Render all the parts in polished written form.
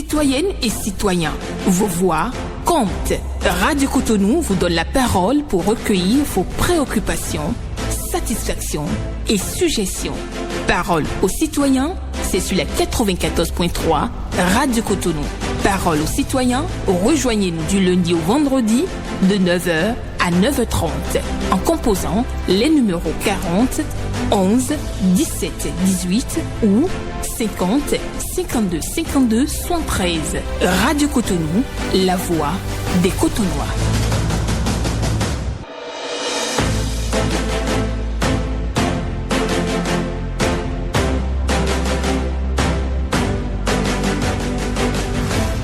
Citoyennes et citoyens, vos voix comptent. Radio Cotonou vous donne la parole pour recueillir vos préoccupations, satisfactions et suggestions. Parole aux citoyens, c'est sur la 94.3 Radio Cotonou. Parole aux citoyens, rejoignez-nous du lundi au vendredi de 9h à 9h30 en composant les numéros 40 11 17 18 ou 50 52 52 73. Radio Cotonou, la voix des Cotonois.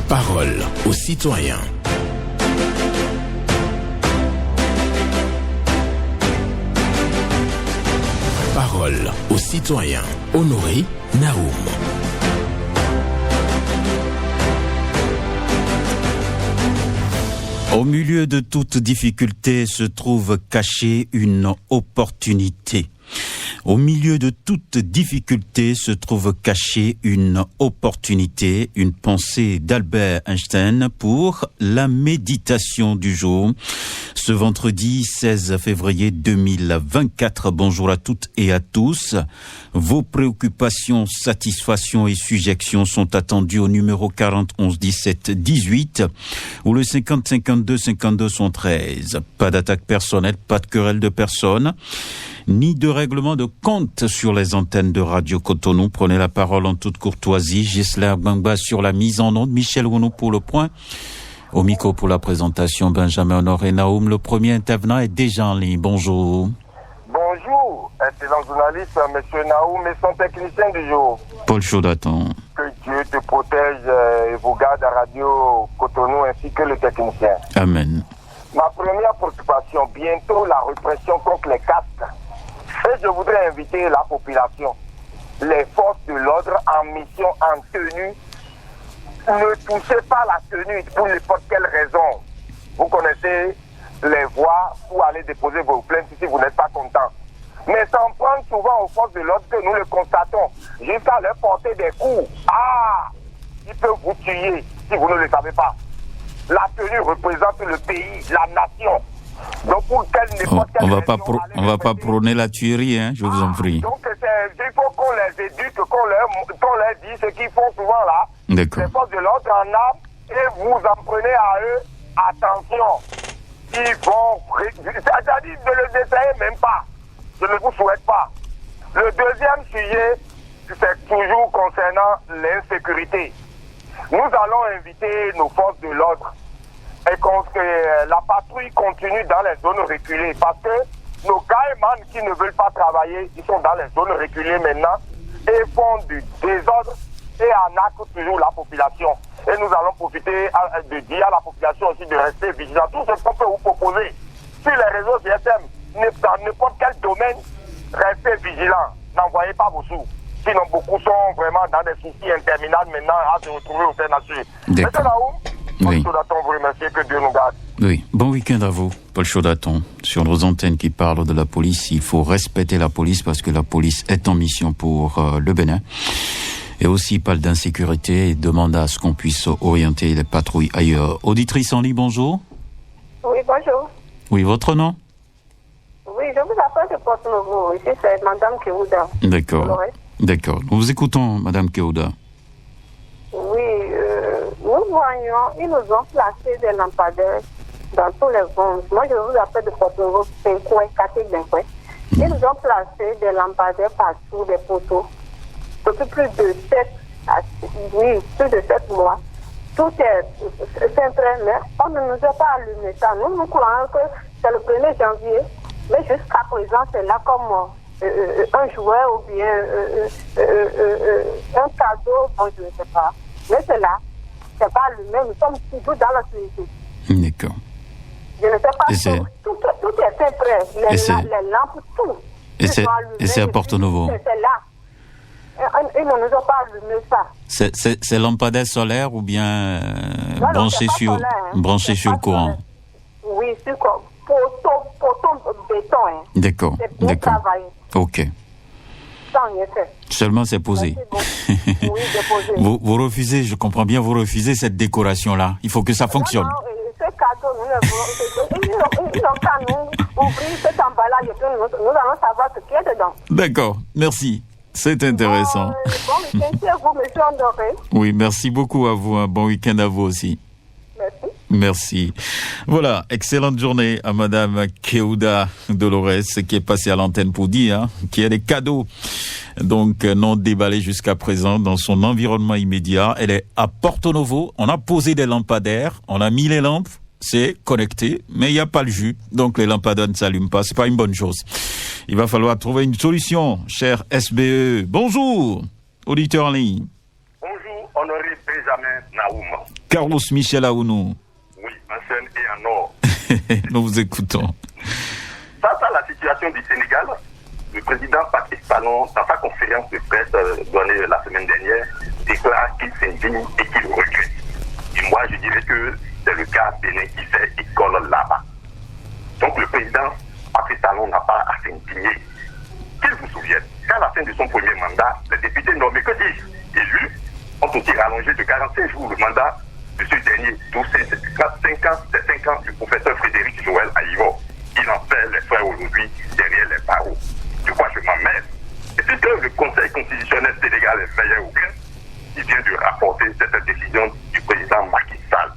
Parole aux citoyens. Parole aux citoyens. Honoré Naoum. Au milieu de toute difficulté se trouve cachée une opportunité. Au milieu de toute difficulté se trouve cachée une opportunité, une pensée d'Albert Einstein pour la méditation du jour. Ce vendredi 16 février 2024, bonjour à toutes et à tous. Vos préoccupations, satisfactions et suggestions sont attendues au numéro 40 11 17 18 ou le 50 52 52 113. Pas d'attaque personnelle, pas de querelle de personnes, ni de règlement de compte sur les antennes de Radio Cotonou. Prenez la parole en toute courtoisie. Gisela Gbangba sur la mise en onde, Michel Rounou pour le point. Au micro pour la présentation, Benjamin Honoré Naoum. Le premier intervenant est déjà en ligne. Bonjour. Bonjour, excellent journaliste, monsieur Naoum et son technicien du jour. Paul Chaudaton. Que Dieu te protège et vous garde à Radio Cotonou ainsi que le technicien. Amen. Ma première préoccupation, bientôt la répression contre les castes. Et je voudrais inviter la population, les forces de l'ordre en mission, en tenue. Ne touchez pas la tenue pour n'importe quelle raison. Vous connaissez les voies pour aller déposer vos plaintes si vous n'êtes pas content. Mais s'en prendre souvent aux forces de l'ordre que nous le constatons, jusqu'à leur porter des coups. Ah, ils peuvent vous tuer si vous ne le savez pas. La tenue représente le pays, la nation. Donc pour on va pas prôner la tuerie, hein, je vous en prie. Donc il faut qu'on les éduque, qu'on leur dise ce qu'ils font souvent là. D'accord. Les forces de l'ordre en armes, et vous en prenez à eux. Attention, ils vont, c'est-à-dire ne le détaillez même pas. Je ne vous souhaite pas. Le deuxième sujet, c'est toujours concernant l'insécurité. Nous allons inviter nos forces de l'ordre et que la patrouille continue dans les zones reculées parce que nos caïmans qui ne veulent pas travailler, ils sont dans les zones reculées maintenant et font du désordre et arnaquent toujours la population. Et nous allons profiter de dire à la population aussi de rester vigilant. Tout ce qu'on peut vous proposer sur les réseaux GSM, dans n'importe quel domaine, restez vigilants. N'envoyez pas vos sous. Sinon, beaucoup sont vraiment dans des soucis interminables maintenant à se retrouver au CNHU. D'accord. Oui. Paul Chaudaton vous remercie, que Dieu nous garde. Oui, bon week-end à vous, Paul Chaudaton. Sur nos antennes qui parlent de la police, il faut respecter la police parce que la police est en mission pour le Bénin. Et aussi parle d'insécurité et demande à ce qu'on puisse orienter les patrouilles ailleurs. Auditrice en ligne, bonjour. Oui, bonjour. Oui, votre nom? Oui, je vous appelle de Porto-Novo. Ici, c'est Madame Keuda. D'accord. D'accord. Nous vous écoutons, Madame Keuda. Oui, nous voyons, ils nous ont placé des lampadaires dans tous les vents. Moi, je vous appelle de Porto-Novo, Pincoin, Katé-Bencoin. Ils nous ont placé des lampadaires partout, des poteaux. Depuis plus de 7 mois. Tout est très mais on ne nous a pas allumé ça. Nous croyons que c'est le 1er janvier, mais jusqu'à présent, c'est là comme un jouet ou bien un cadeau, bon, je ne sais pas. Mais c'est là, c'est pas allumé, nous sommes toujours dans la société. D'accord. Je ne sais pas, tout est fait prêt, les lampes, tout. Et c'est à Porto-Novo. C'est là. Ils ne nous ont pas allumé ça. C'est lampadaire solaire ou bien branché sur le courant? Oui, sur le poteau béton. Hein. D'accord. C'est bien travaillé. Ok. sans rien faire. Seulement c'est posé. Oui, déposé. Vous refusez, je comprends bien, vous refusez cette décoration-là. Il faut que ça fonctionne. Non, ce cadeau, ils n'ont qu'à nous ouvrir cet emballage et puis nous allons savoir ce qu'il y a dedans. D'accord, merci. C'est intéressant. Bon week-end à vous, monsieur Andoré. Oui, merci beaucoup à vous. Un bon week-end à vous aussi. Merci. Merci. Voilà, excellente journée à Madame Keuda Dolores qui est passée à l'antenne pour dire qu'il y a des cadeaux donc non déballés jusqu'à présent dans son environnement immédiat. Elle est à Porto Novo. On a posé des lampadaires, on a mis les lampes, c'est connecté, mais il n'y a pas le jus. Donc les lampadaires ne s'allument pas. C'est pas une bonne chose. Il va falloir trouver une solution, cher SBE. Bonjour, auditeur en ligne. Bonjour, honoré Benjamin Naoum. Carlos Michel Aounou. Oui, en scène et en or. Nous vous écoutons. Face à la situation du Sénégal, le président Patrice Talon, dans sa conférence de presse donnée la semaine dernière, déclare qu'il s'indigne et qu'il regrette. Et moi, je dirais que c'est le cas Bénin qui fait école là-bas. Donc le président Patrice Talon n'a pas à s'indigner. Qu'il vous souvienne, qu'à la fin de son premier mandat, les députés nommés, que dis-je, élus, ont été rallongés de 45 jours le mandat de ce dernier, d'où c'est 5 ans du professeur Frédéric Joël Aïvo. Il en fait les frais aujourd'hui derrière les barreaux. De quoi je m'en mêle. Et puisque le Conseil constitutionnel sénégalais est veillé au grain, il vient de rapporter cette décision du président Macky Sall.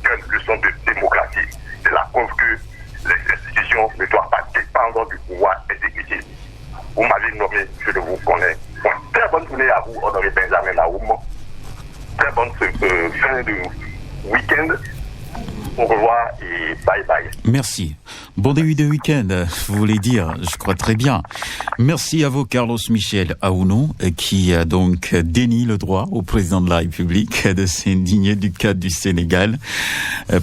Quelle leçon de démocratie. C'est la preuve que les institutions ne doivent pas dépendre du pouvoir exécutif. Vous m'avez nommé, je ne vous connais. Bon, très bonne journée à vous, honoré Benjamin Naoum. Très bonne fin de week-end. Au revoir et bye bye. Merci. Bon début de week-end, vous voulez dire, je crois très bien. Merci à vous, Carlos Michel Aounou, qui a donc dénié le droit au président de la République de s'indigner du cas du Sénégal.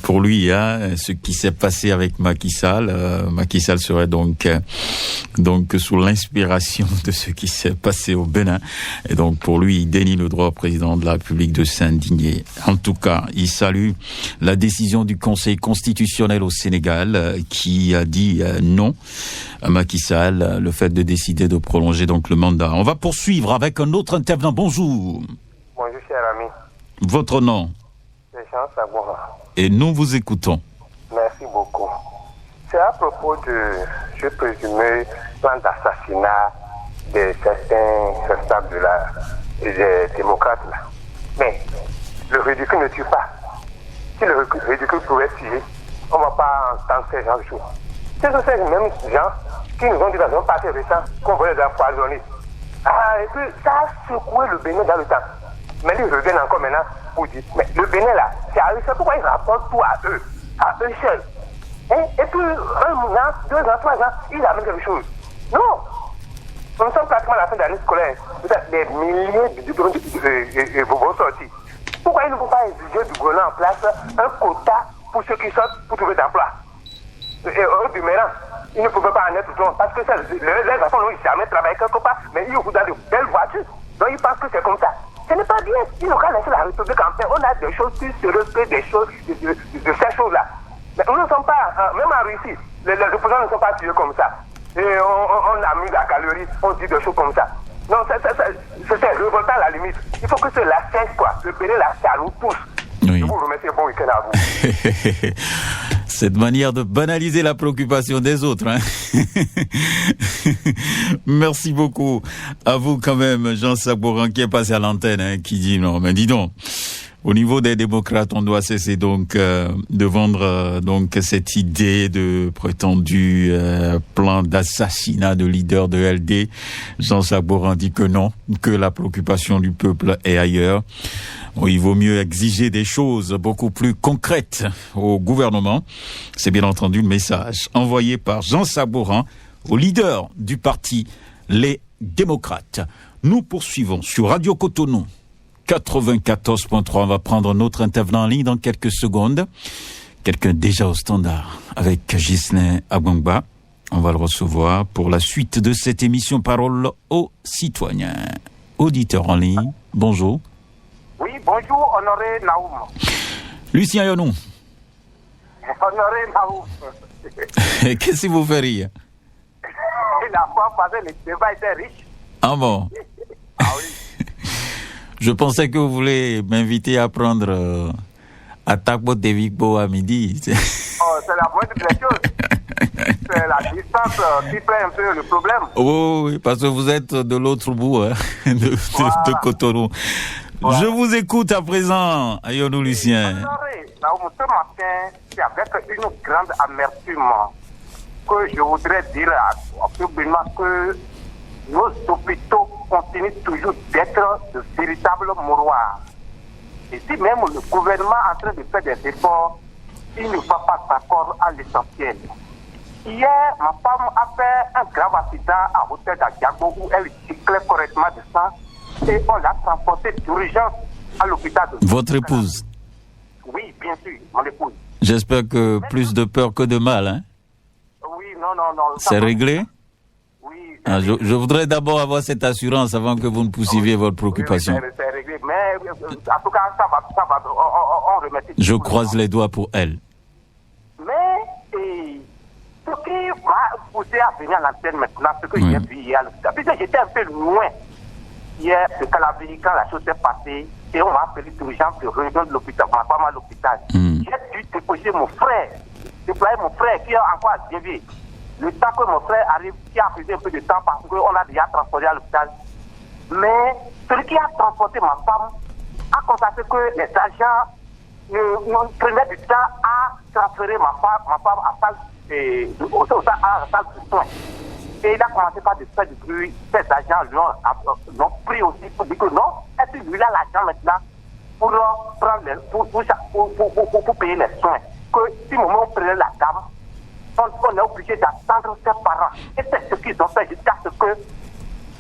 Pour lui, ce qui s'est passé avec Macky Sall serait donc sous l'inspiration de ce qui s'est passé au Bénin. Et donc, pour lui, il dénie le droit au président de la République de s'indigner. En tout cas, il salue la décision du Conseil constitutionnel au Sénégal qui a dit non à Macky Sall, le fait de décider de prolonger donc le mandat. On va poursuivre avec un autre intervenant. Bonjour. Bonjour, cher ami. Votre nom? C'est Jean Saboura. Et nous vous écoutons. Merci beaucoup. C'est à propos de, je présume, plan d'assassinat de certains responsables des démocrates là. Mais le ridicule ne tue pas. Si le ridicule pouvait tuer, on ne va pas entendre ces gens de choses. Ce sont ces mêmes gens qui nous ont dit dans un passé récent qu'on voulait les empoisonner. Et puis ça a secoué le Bénin dans le temps. Mais ils reviennent encore maintenant pour dire, mais le Bénin là, c'est pourquoi ils rapportent tout à eux seuls. Et puis 1 an, 2 ans, 3 ans, ils amènent quelque chose. Non! Nous sommes pratiquement à la fin de l'année scolaire. Vous avez des milliers de diplômes vont sortir. Pourquoi ils ne vont pas exiger du gouvernement en place un quota pour ceux qui sortent pour trouver d'emploi? Et eux, du maintenant, ils ne pouvaient pas en être tout le monde parce que les enfants n'ont jamais travaillé quelque part, mais ils roulent dans de belles voitures. Donc ils pensent que c'est comme ça. Ce n'est pas bien. Ils n'ont qu'à laisser la République en paix. On a des choses plus sérieuses que des choses de ces choses-là. Mais nous ne sommes pas, même en Russie, les opposants ne sont pas tués comme ça. Et on amuse la calorie, on dit des choses comme ça. Non, c'est révoltant à la limite. Il faut que cela cesse, quoi. Le Bénin, là, ça nous touche. Oui. Je vous remercie, bon week-end à vous. Cette manière de banaliser la préoccupation des autres. Merci beaucoup à vous quand même, Jean Sabouran, qui est passé à l'antenne, qui dit non, mais dis donc. Au niveau des démocrates, on doit cesser donc de vendre donc cette idée de prétendu plan d'assassinat de leader de LD. Jean Sabouran dit que non, que la préoccupation du peuple est ailleurs. Bon, il vaut mieux exiger des choses beaucoup plus concrètes au gouvernement. C'est bien entendu le message envoyé par Jean Sabouran au leader du parti Les Démocrates. Nous poursuivons sur Radio Cotonou 94.3, on va prendre notre intervenant en ligne dans quelques secondes. Quelqu'un déjà au standard avec Ghislain Abongba. On va le recevoir pour la suite de cette émission Parole aux citoyens. Auditeur en ligne, bonjour. Oui, bonjour, honoré Naoum. Lucien Yonou. Honoré Naoum. Qu'est-ce qui vous fait rire? La fois passée, le débat était riche. Ah bon? Ah oui. Je pensais que vous voulez m'inviter à prendre à Takbo Devigbo à midi. Oh, c'est la moindre des choses. C'est la distance qui fait un peu le problème. Oh, oui, parce que vous êtes de l'autre bout de Cotonou. Voilà. Je vous écoute à présent, Ayonou Lucien. Ce matin, c'est avec une grande amertume que je voudrais dire au public que nos hôpitaux continuent toujours d'être de véritables mouroirs. Et si même le gouvernement est en train de faire des efforts, il ne va pas s'accorder à l'essentiel. Hier, ma femme a fait un grave accident à l'hôtel d'Adiago où elle cyclait correctement de sang et on l'a transportée d'urgence à l'hôpital de... Votre épouse? Oui, bien sûr, mon épouse. J'espère que plus de peur que de mal, hein? Oui, non. C'est réglé? Oui. Je voudrais d'abord avoir cette assurance avant que vous ne poursuiviez votre préoccupation. Oui, c'est réglé, mais en tout cas, ça va, on remercie. Je croise les doigts pour elle. Mais, ce qui m'a poussé à venir à l'antenne maintenant, ce que j'ai vu hier, puisque j'étais un peu loin hier de Calabrie quand la chose s'est passée, et on m'a appelé d'urgence de rejoindre l'hôpital, ma femme à l'hôpital. J'ai dû déposer mon frère, déployer mon frère qui est encore à Djévé. Le temps que mon frère arrive, qui a pris un peu de temps parce qu'on a déjà transporté à l'hôpital. Mais celui qui a transporté ma femme a constaté que les agents prenaient du temps à transférer ma femme à la salle de soins. Et il a commencé par de faire du bruit. Ces agents l'ont pris aussi pour dire que non, est-ce que lui a l'argent maintenant pour prendre pour payer les soins. Que si moment on prenait la dame, on est obligé d'attendre ses parents. Et c'est ce qu'ils ont fait jusqu'à ce que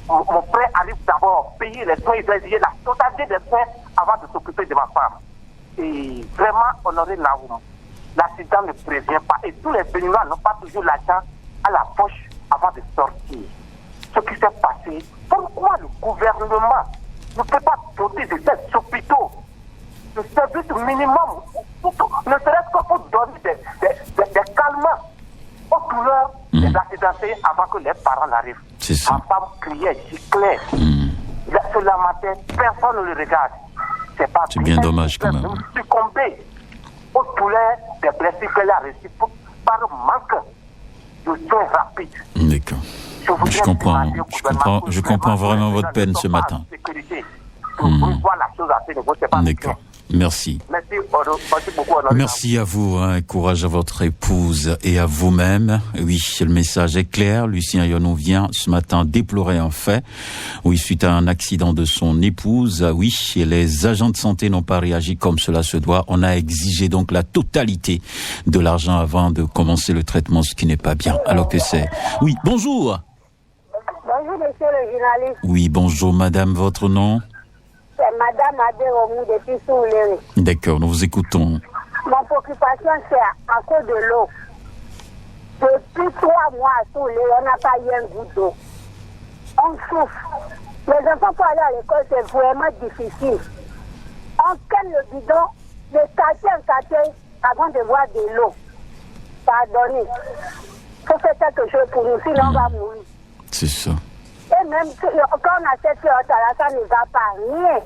mon frère arrive d'abord payer les soins, il doit payer la totalité des soins avant de s'occuper de ma femme. Et vraiment, Honoré Naoum, l'accident ne prévient pas. Et tous les Béninois n'ont pas toujours l'argent à la poche avant de sortir. Ce qui s'est passé, pourquoi le gouvernement ne peut pas doter de ces hôpitaux de service minimum, ne serait-ce que pour donner des calmants aux douleurs des accidentés avant que les parents n'arrivent. C'est ça. Ma femme criait, giclait. Se lamentait, personne ne le regarde. C'est bien dommage quand même. Succomber aux douleurs des blessures qu'elle a reçues par manque de soins rapides. D'accord. Je comprends vraiment votre peine ce matin. D'accord. Merci. Merci à vous. Courage à votre épouse et à vous-même. Oui, le message est clair. Lucien Ayonou vient ce matin déplorer un fait. Oui, suite à un accident de son épouse. Oui, et les agents de santé n'ont pas réagi comme cela se doit. On a exigé donc la totalité de l'argent avant de commencer le traitement, ce qui n'est pas bien. Alors que c'est... Oui, bonjour. Bonjour, monsieur le journaliste. Oui, bonjour, madame. Votre nom? C'est Madame Adéromou depuis Souléré. D'accord, nous vous écoutons. Mon préoccupation, c'est à cause de l'eau. Depuis 3 mois à Souléré, on n'a pas eu un goutte d'eau. On souffre. Les enfants pour aller à l'école, c'est vraiment difficile. On calme le bidon de quartier en quartier avant de voir de l'eau. Pardonnez. Il faut faire quelque chose pour nous, sinon on va mourir. C'est ça. Et même quand on a cette heure, ça ne va pas rien.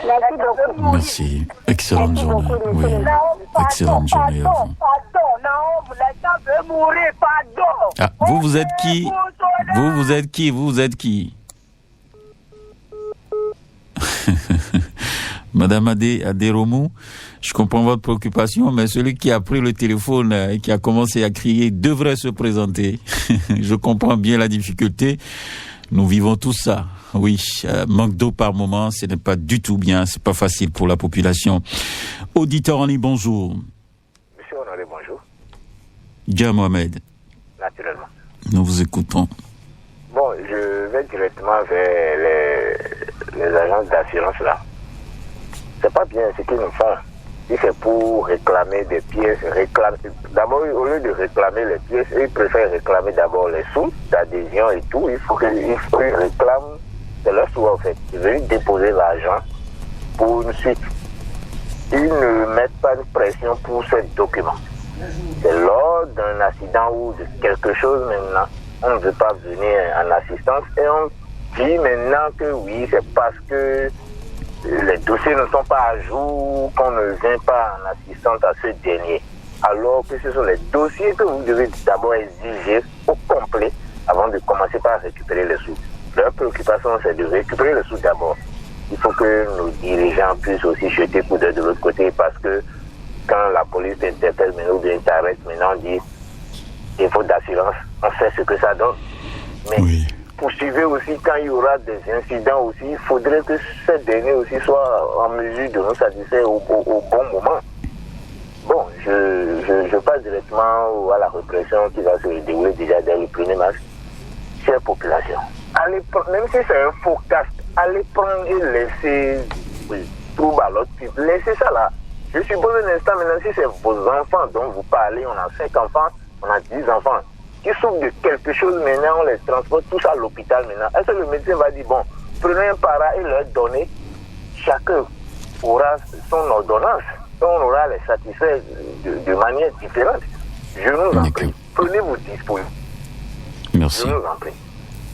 Merci beaucoup. Merci. Excellente journée. Oui. Excellente journée à vous. Ah, vous êtes qui? Vous êtes qui? Madame Adéromou, je comprends votre préoccupation, mais celui qui a pris le téléphone et qui a commencé à crier devrait se présenter. Je comprends bien la difficulté. Nous vivons tout ça. Oui, manque d'eau par moment, ce n'est pas du tout bien, c'est pas facile pour la population. Auditeur en ligne, bonjour. Monsieur Honoré, bonjour. Dia Mohamed. Naturellement. Nous vous écoutons. Bon, je vais directement vers les agences d'assurance là. C'est pas bien ce qu'ils nous font. Si c'est pour réclamer des pièces, d'abord, au lieu de réclamer les pièces, ils préfèrent réclamer d'abord les sous d'adhésion et tout. Il faut qu'ils réclament, c'est leur sous en fait. Ils veulent déposer l'argent pour une suite. Ils ne mettent pas de pression pour ce document. C'est lors d'un accident ou de quelque chose maintenant on ne veut pas venir en assistance et on dit maintenant que oui, c'est parce que les dossiers ne sont pas à jour qu'on ne vient pas en assistance à ce dernier. Alors que ce sont les dossiers que vous devez d'abord exiger au complet avant de commencer par récupérer les sous. Leur préoccupation, c'est de récupérer les sous d'abord. Il faut que nos dirigeants puissent aussi jeter coup d'œil de l'autre côté parce que quand la police t'interpelle maintenant ou bien t'arrête, maintenant on dit défaut d'assurance, on sait ce que ça donne. Mais poursuivez aussi quand il y aura des incidents aussi, il faudrait que ces derniers aussi soient en mesure de nous satisfaire au bon moment. Bon, je passe directement à la répression qui va se dérouler déjà dès le 1er mars. Chère population, allez, même si c'est un faux casque, allez prendre et laisser trouble à l'autre type. Laissez ça là. Je suppose un instant maintenant, si c'est vos enfants dont vous parlez, on a 5 enfants, on a 10 enfants, qui souffrent de quelque chose maintenant, on les transporte tous à l'hôpital maintenant. Est-ce que le médecin va dire, bon, prenez un para et leur donner, chacun aura son ordonnance. On aura les satisfaire de manière différente. Je nous en prie. Prenez vos dispositions. Merci. Je nous en prie.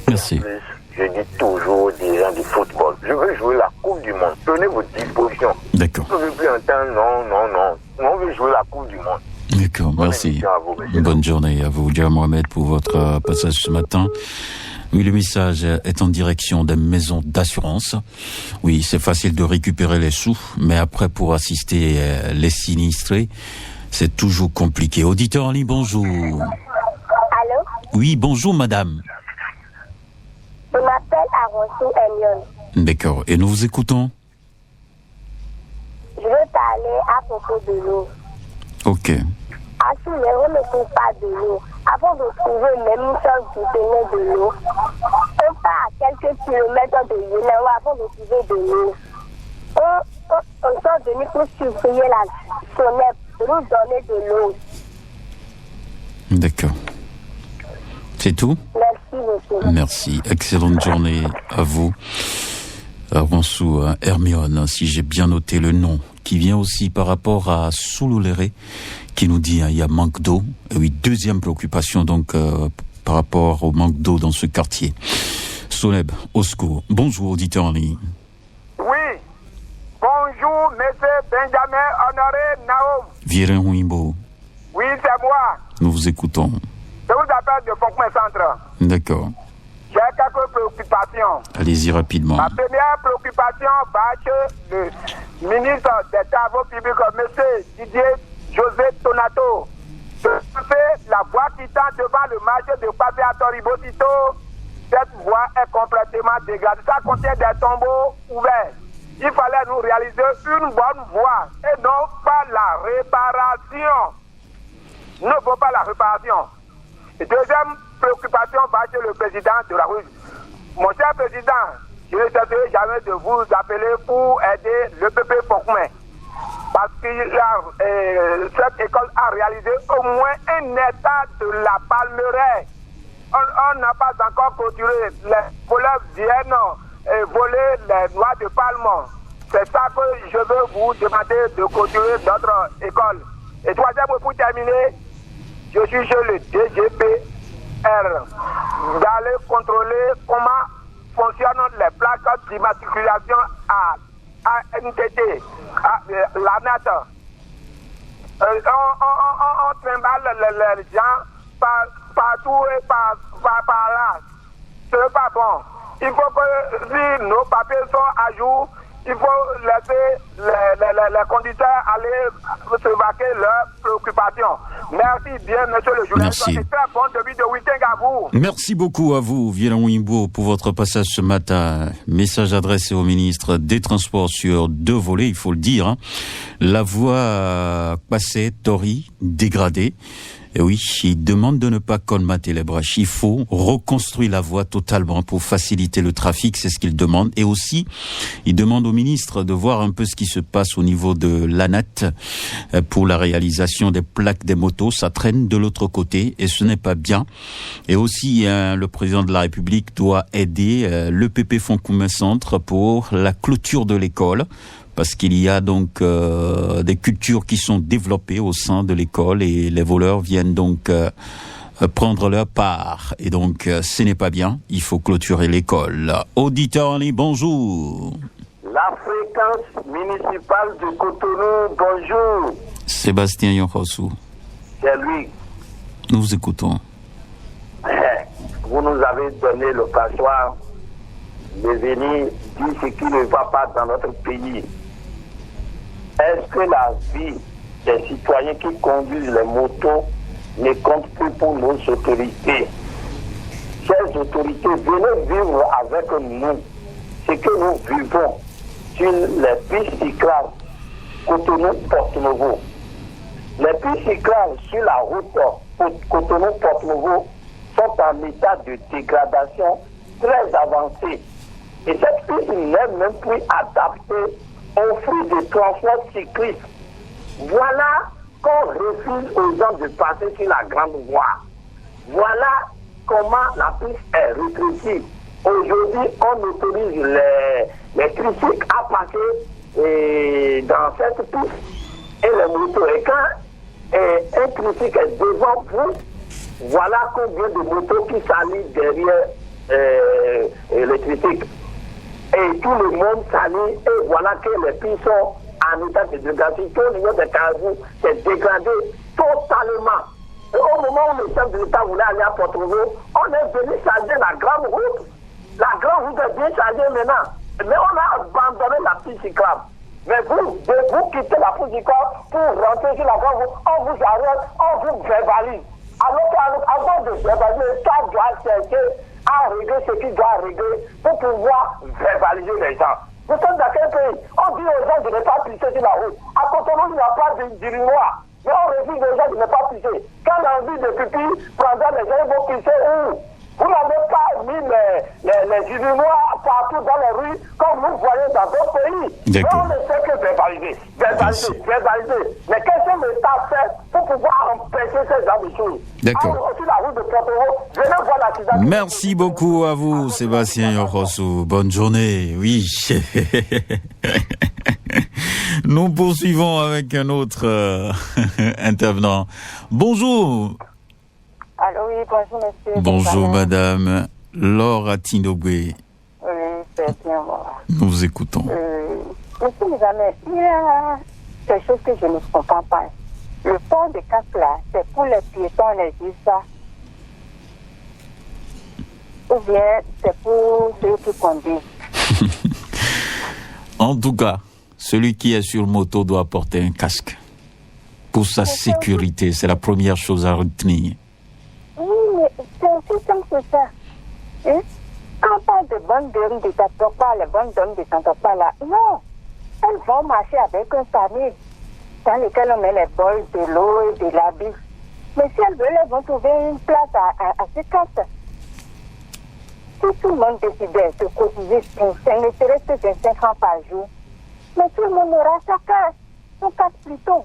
Merci. Plus, je dis toujours aux dirigeants du football, je veux jouer la Coupe du Monde. Prenez vos dispositions. D'accord. Je ne veux plus entendre non. On veut jouer la Coupe du Monde. D'accord, merci. Bonne journée à vous, Dia Mohamed, pour votre passage ce matin. Oui, le message est en direction des maisons d'assurance. Oui, c'est facile de récupérer les sous, mais après, pour assister les sinistrés, c'est toujours compliqué. Auditeur en ligne, bonjour. Allô? Oui, bonjour, madame. Je m'appelle Aronsou Elion. D'accord, et nous vous écoutons. Je veux parler à propos de l'eau. Ok. À Soulé, on ne trouve pas de l'eau. Avant de trouver même chose qui tenait de l'eau, on part à quelques kilomètres de Yénaou avant de trouver de l'eau. On sont venus pour surveiller la sonnette, pour nous donner de l'eau. D'accord. C'est tout? Merci beaucoup. Merci. Excellente journée à vous. Aronsou Hermione, si j'ai bien noté le nom, qui vient aussi par rapport à Soulouléré, qui nous dit il y a manque d'eau. Et oui, deuxième préoccupation donc par rapport au manque d'eau dans ce quartier. Soleb, au secours. Bonjour, auditeur en ligne. Oui. Bonjour, monsieur Benjamin Honoré Naoum. Viren Huimbo. Oui, c'est moi. Nous vous écoutons. Je vous appelle de Fontenay Centre. D'accord. J'ai quelques préoccupations. Allez-y rapidement. Ma première préoccupation va que le ministre des Travaux publics, monsieur Didier José Tonato, de fait la voie qui tend devant le marché de Pape à Toribotito. Cette voie est complètement dégradée. Ça contient des tombeaux ouverts. Il fallait nous réaliser une bonne voie et non pas la réparation. Ne faut pas la réparation. Et deuxième préoccupation va chez le président de la rue. Mon cher président, je ne cesserai jamais de vous appeler pour aider le PP Fontenay. Parce que cette école a réalisé au moins un état de la palmeraie. On n'a pas encore clôturé. Les voleurs viennent voler les noix de palme. C'est ça que je veux vous demander de clôturer notre école. Et troisième, pour terminer, je suis chez le DGPR d'aller contrôler comment fonctionnent les plaques d'immatriculation à NTT, à la NAT. On trimballe les gens partout et par là. Ce n'est pas bon. Il faut que si nos papiers sont à jour, il faut laisser les conducteurs aller se vaquer leurs préoccupations. Merci bien, monsieur le journaliste. Merci. C'est très bon début de week-end à vous. Merci beaucoup à vous, Viren Huimbo, pour votre passage ce matin. Message adressé au ministre des Transports sur 2 volets, il faut le dire. La voie passée, Tori, dégradée. Et oui, il demande de ne pas colmater les brèches. Il faut reconstruire la voie totalement pour faciliter le trafic, c'est ce qu'il demande. Et aussi, il demande au ministre de voir un peu ce qui se passe au niveau de l'ANAT pour la réalisation des plaques des motos. Ça traîne de l'autre côté et ce n'est pas bien. Et aussi, le président de la République doit aider le PP Fontenay Centre pour la clôture de l'école. Parce qu'il y a donc des cultures qui sont développées au sein de l'école et les voleurs viennent donc prendre leur part. Et donc, ce n'est pas bien. Il faut clôturer l'école. Auditeur en ligne, bonjour. La fréquence municipale de Cotonou, bonjour. Sébastien Yonkosu. C'est lui. Nous vous écoutons. Vous nous avez donné l'occasion de venir dire ce qui ne va pas dans notre pays. Est-ce que la vie des citoyens qui conduisent les motos ne compte plus pour nos autorités? Ces autorités, venez vivre avec nous ce que nous vivons sur les pistes cyclables Cotonou-Porto-Novo. Les pistes cyclables sur la route Cotonou-Porto-Novo sont en état de dégradation très avancé. Et cette piste n'est même plus adaptée aux fruits de transport cycliste. Voilà qu'on refuse aux gens de passer sur la grande voie. Voilà comment la piste est rétrécie. Aujourd'hui, on autorise les tricycles à passer dans cette piste et les motos. Et quand un tricycle est devant vous, voilà combien de motos qui s'allient derrière les tricycles. Et tout le monde s'allie et voilà que les pistes sont en état de dégradation. Tout le niveau des carrefours s'est dégradé totalement. Et au moment où le chef de l'État voulait aller à Porto-Novo, on est venu charger la grande route. La grande route est bien chargée maintenant. Mais on a abandonné la piste cyclable. Mais vous quittez la piste cyclable pour rentrer sur la grande route, on vous arrête, on vous verbalise. Alors qu'avant de verbaliser, l'État doit chercher à régler ce qu'il doit régler pour pouvoir verbaliser les gens. Nous sommes dans quel pays? On dit aux gens de ne pas pisser sur la route. À Cotonou, il n'y a pas d'urinoir. Mais on refuse aux gens de ne pas pisser. Quand l'envie de pipi prendra, les gens vont pisser où? Vous n'avez pas mis les urinoirs partout dans les rues comme vous voyez dans d'autres pays. Mais on ne fait que verbaliser. Mais qu'est-ce que l'État fait pour pouvoir empêcher ce genre de choses? D'accord. Sur la route de Porto-Novo, venez voir l'accident. Merci beaucoup à vous, Sébastien Yorosu. Bonne journée. Oui. Nous poursuivons avec un autre intervenant. Bonjour. Allô, oui, bonjour, monsieur. Bonjour, madame Laura Tinobé. Oui, c'est bien moi. Nous vous écoutons. Monsieur Nizamé, il y a quelque chose que je ne comprends pas. Le port de casque là, c'est pour les piétons, les dit ça. Ou bien c'est pour ceux qui conduisent. En tout cas, celui qui est sur moto doit porter un casque. Pour sa sécurité, c'est la première chose à retenir. Oui, mais c'est aussi simple que ça. Hein? Quand on parle de bonnes dames de Tatopa, les bonnes dames de Tatopa là, non. Elles vont marcher avec un famille dans lequel on met les bols de l'eau et de l'habit. Mais si elles veulent, elles vont trouver une place à ce casque. Si tout le monde décidait de cotiser 5, ne serait-ce que 25 francs par jour, mais tout le monde aura son casque plus tôt.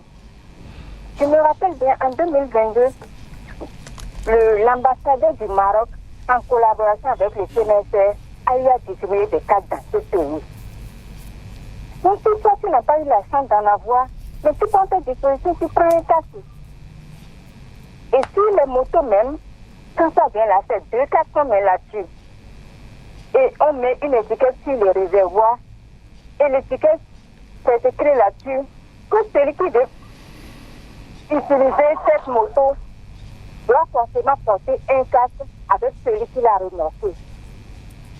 Je me rappelle bien, en 2022, l'ambassadeur du Maroc, en collaboration avec le CNSR, a eu à distribuer des casques dans ce pays. Donc, si toi, tu n'as pas eu la chance d'en avoir, mais tu prends ta disposition, tu prends un casque. Et sur les motos même, quand ça vient là, c'est 2 casques qu'on met là-dessus. Et on met une étiquette sur les réservoirs. Et l'étiquette, c'est écrit là-dessus que celui qui veut utiliser cette moto doit forcément porter un casque avec celui qui l'a remorqué.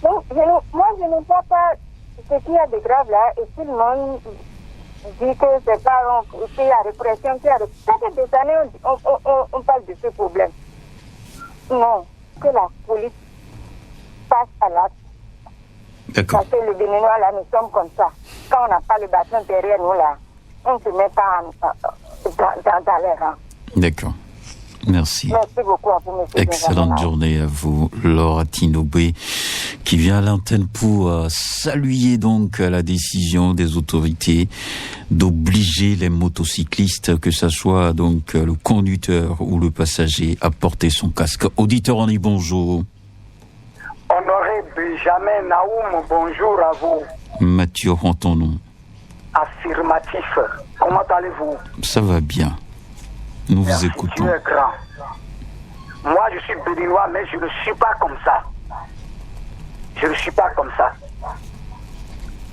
Donc, moi, je ne vois pas ce qu'il y a de grave là, et tout le monde dit que c'est pas qu'il y a répression, qu'il y a ça fait des années on parle de ce problème. Non, que la police passe à l'acte. D'accord. Parce que le Béninois là, nous sommes comme ça. Quand on n'a pas le bâton derrière nous là, on ne se met pas dans les rangs. D'accord. Merci. Merci beaucoup à vous, monsieur. Excellente journée à vous, Laura Tinobé, qui vient à l'antenne pour saluer donc la décision des autorités d'obliger les motocyclistes, que ce soit donc le conducteur ou le passager, à porter son casque. Auditeur, on dit bonjour. Honoré Benjamin Naoum, bonjour à vous. Mathieu, rend ton nom. Affirmatif. Comment allez-vous? Ça va bien. Nous Merci, vous écoutons. Dieu est grand. moi je suis béninois, mais je ne suis pas comme ça. Je ne suis pas comme ça.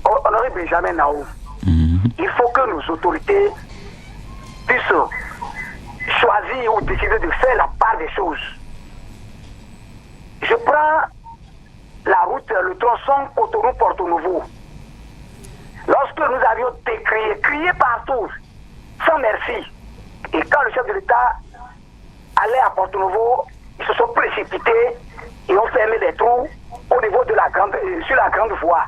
Honoré Benjamin Naou, il faut que nos autorités puissent choisir ou décider de faire la part des choses. Je prends la route, le tronçon Cotonou-Porto Novo. Lorsque nous avions crié partout, sans merci, et quand le chef de l'État allait à Porto Novo, ils se sont précipités et ont fermé les trous au niveau de sur la grande voie.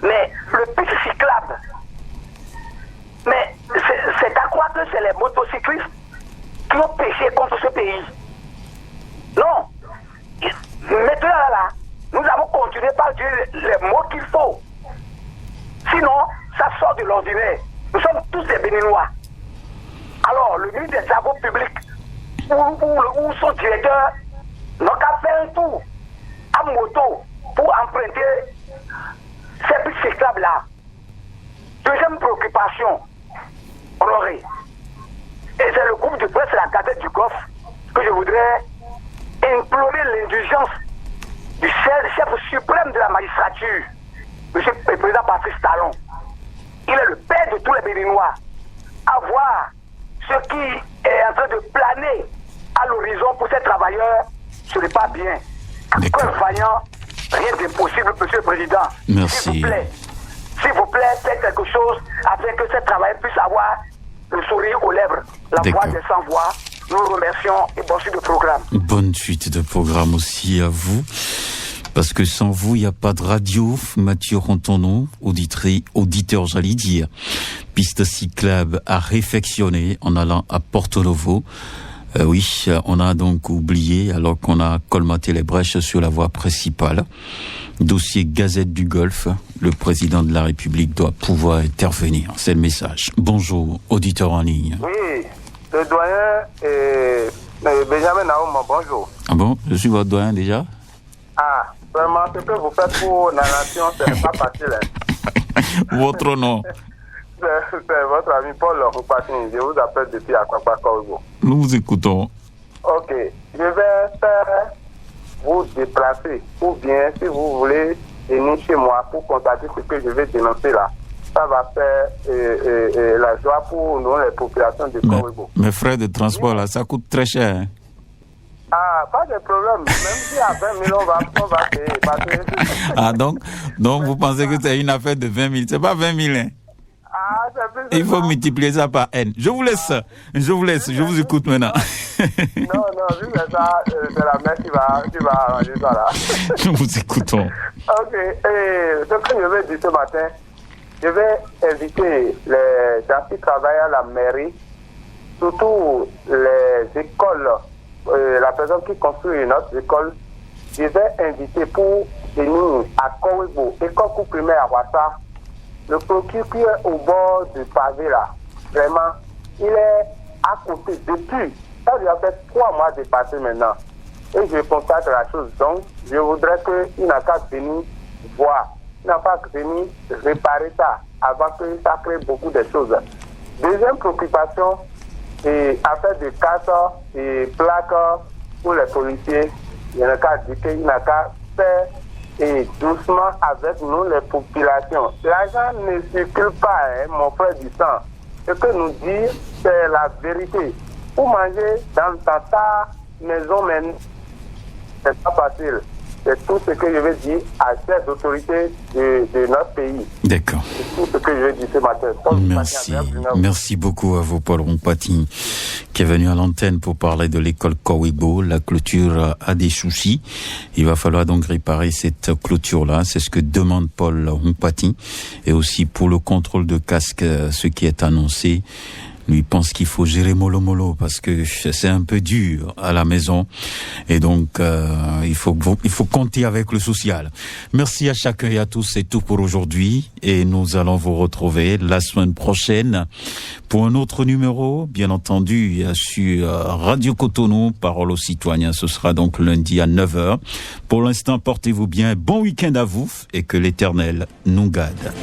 Mais le petit cyclable, mais c'est à croire que c'est les motocyclistes qui ont péché contre ce pays. Non. Maintenant là, nous avons continué par dire les mots qu'il faut. Sinon, ça sort de l'ordinaire. Nous sommes tous des Béninois. Alors, le ministre des Travaux publics ou son directeur n'a qu'à faire un tour à moto pour emprunter ces petits cyclables-là. Deuxième préoccupation, Honoré. Et c'est le groupe de presse La Gazette du Golfe que je voudrais implorer l'indulgence du chef suprême de la magistrature, M. le président Patrice Talon. Il est le père de tous les Béninois. À voir ce qui est en train de planer à l'horizon pour ces travailleurs, ce n'est pas bien. Cœur vaillant, rien d'impossible, M. le Président. Merci. S'il vous plaît, faites quelque chose afin que ces travailleurs puissent avoir le sourire aux lèvres, la voix des sans-voix. Nous vous remercions et bonne suite de programme. Bonne suite de programme aussi à vous. Parce que sans vous, il n'y a pas de radio. Mathieu Rontono, auditeur, j'allais dire. Piste cyclable à réfectionner en allant à Porto Novo. Oui, on a donc oublié, alors qu'on a colmaté les brèches sur la voie principale. Dossier Gazette du Golfe. Le président de la République doit pouvoir intervenir. C'est le message. Bonjour, auditeur en ligne. Oui, le doyen et Benjamin Naoum, bonjour. Ah bon, je suis votre doyen déjà? Ah, vraiment, ce que vous faites pour la nation, ce n'est pas facile. Hein. Votre nom? C'est votre ami Paul Mpati. Je vous appelle depuis Akwa-Kogo. Nous vous écoutons. Ok, je vais faire vous déplacer, ou bien si vous voulez venir chez moi pour constater ce que je vais dénoncer là. Ça va faire la joie pour nous, les populations de Kogo. Mes frais de transport là, ça coûte très cher. Hein? Ah, pas de problème. Même si à 20 000, on va payer. Ah, donc vous pensez que c'est une affaire de 20 000. C'est pas 20 000, hein? Ah, c'est plus. Il faut multiplier ça par N. Je vous laisse, je vous écoute maintenant. Non, vu que ça, c'est la mère qui va arranger ça là. Nous vous écoutons. Ok, et ce que je vais dire ce matin, je vais inviter les gens qui travaillent à la mairie, surtout les écoles, la personne qui construit une autre école, je vais inviter pour venir à Kowebo, école cours primaire à Wassa, le procureur qui est au bord du pavé là, vraiment, il est à côté depuis. Ça lui a fait 3 mois de passer maintenant. Et je constate la chose. Donc, je voudrais qu'il n'a qu'à venir voir. Il n'a pas venir réparer ça avant que ça crée beaucoup de choses. Deuxième préoccupation, c'est affaire de cartes et plaques pour les policiers. Il n'a qu'à dire qu'il n'a qu'à faire et doucement avec nous les populations. L'argent ne circule pas, hein, mon frère du sang. Ce que nous dit, c'est la vérité. Pour manger dans ta maison, même, c'est pas facile. C'est tout ce que je veux dire à ces autorités de notre pays. D'accord. C'est tout ce que je veux dire ce matin. Merci. Merci beaucoup à vous, Paul Mpati, qui est venu à l'antenne pour parler de l'école Kowebo. La clôture a des soucis. Il va falloir donc réparer cette clôture-là. C'est ce que demande Paul Mpati. Et aussi pour le contrôle de casque, ce qui est annoncé. Lui pense qu'il faut gérer mollo parce que c'est un peu dur à la maison et donc il faut compter avec le social. Merci à chacun et à tous, c'est tout pour aujourd'hui et nous allons vous retrouver la semaine prochaine pour un autre numéro, bien entendu sur Radio Cotonou, Parole aux citoyens. Ce sera donc lundi à 9h. Pour l'instant, portez-vous bien, bon week-end à vous et que l'Éternel nous garde.